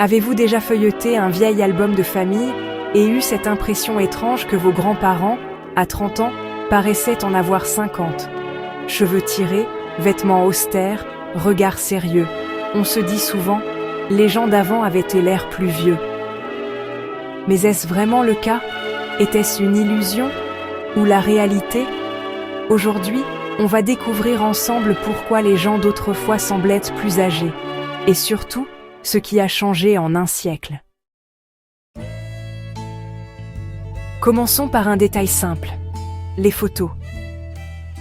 Avez-vous déjà feuilleté un vieil album de famille et eu cette impression étrange que vos grands-parents, à 30 ans, paraissaient en avoir 50? Cheveux tirés, vêtements austères, regard sérieux. On se dit souvent, les gens d'avant avaient l'air plus vieux. Mais est-ce vraiment le cas? Était-ce une illusion? Ou la réalité? Aujourd'hui, on va découvrir ensemble pourquoi les gens d'autrefois semblaient plus âgés. Et surtout, ce qui a changé en un siècle. Commençons par un détail simple, les photos.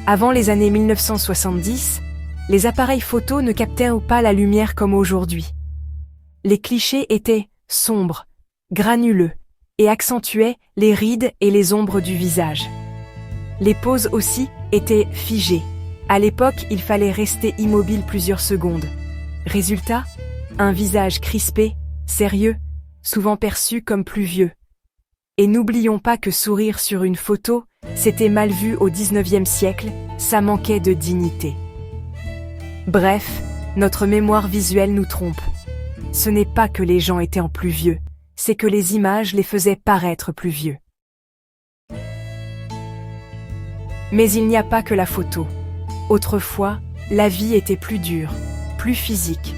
Avant les années 1970, les appareils photo ne captaient pas la lumière comme aujourd'hui. Les clichés étaient sombres, granuleux, et accentuaient les rides et les ombres du visage. Les poses aussi étaient figées. À l'époque, il fallait rester immobile plusieurs secondes. Résultat, un visage crispé, sérieux, souvent perçu comme plus vieux. Et n'oublions pas que sourire sur une photo, c'était mal vu au XIXe siècle, ça manquait de dignité. Bref, notre mémoire visuelle nous trompe. Ce n'est pas que les gens étaient en plus vieux, c'est que les images les faisaient paraître plus vieux. Mais il n'y a pas que la photo. Autrefois, la vie était plus dure, plus physique.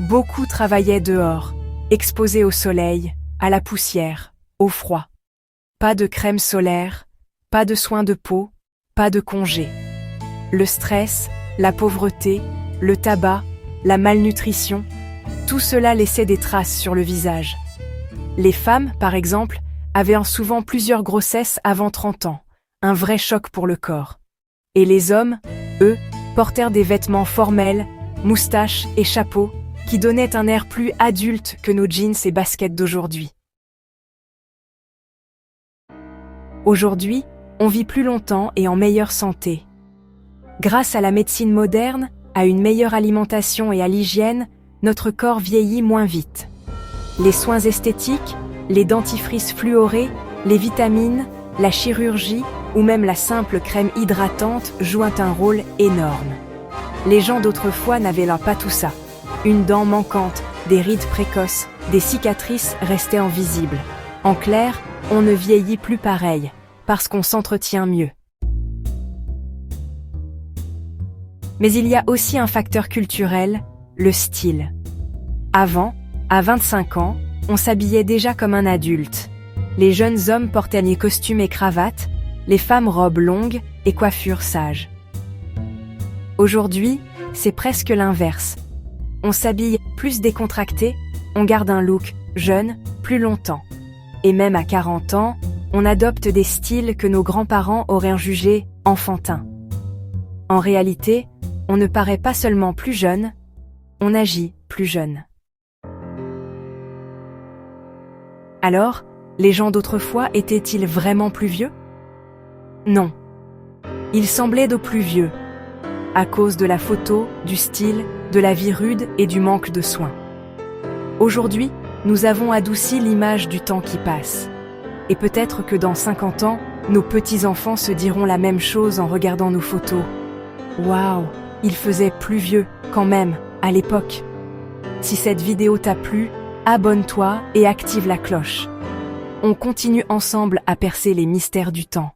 Beaucoup travaillaient dehors, exposés au soleil, à la poussière, au froid. Pas de crème solaire, pas de soins de peau, pas de congés. Le stress, la pauvreté, le tabac, la malnutrition, tout cela laissait des traces sur le visage. Les femmes, par exemple, avaient souvent plusieurs grossesses avant 30 ans, un vrai choc pour le corps. Et les hommes, eux, portèrent des vêtements formels, moustaches et chapeaux, qui donnaient un air plus adulte que nos jeans et baskets d'aujourd'hui. Aujourd'hui, on vit plus longtemps et en meilleure santé. Grâce à la médecine moderne, à une meilleure alimentation et à l'hygiène, notre corps vieillit moins vite. Les soins esthétiques, les dentifrices fluorés, les vitamines, la chirurgie ou même la simple crème hydratante jouent un rôle énorme. Les gens d'autrefois n'avaient pas tout ça. Une dent manquante, des rides précoces, des cicatrices restaient invisibles. En clair, on ne vieillit plus pareil, parce qu'on s'entretient mieux. Mais il y a aussi un facteur culturel, le style. Avant, à 25 ans, on s'habillait déjà comme un adulte. Les jeunes hommes portaient des costumes et cravates, les femmes robes longues et coiffures sages. Aujourd'hui, c'est presque l'inverse. On s'habille plus décontracté, on garde un look jeune plus longtemps. Et même à 40 ans, on adopte des styles que nos grands-parents auraient jugés enfantins. En réalité, on ne paraît pas seulement plus jeune, on agit plus jeune. Alors, les gens d'autrefois étaient-ils vraiment plus vieux? Non. Ils semblaient de plus vieux, à cause de la photo, du style, de la vie rude et du manque de soins. Aujourd'hui, nous avons adouci l'image du temps qui passe. Et peut-être que dans 50 ans, nos petits-enfants se diront la même chose en regardant nos photos. Waouh, il faisait plus vieux, quand même, à l'époque. Si cette vidéo t'a plu, abonne-toi et active la cloche. On continue ensemble à percer les mystères du temps.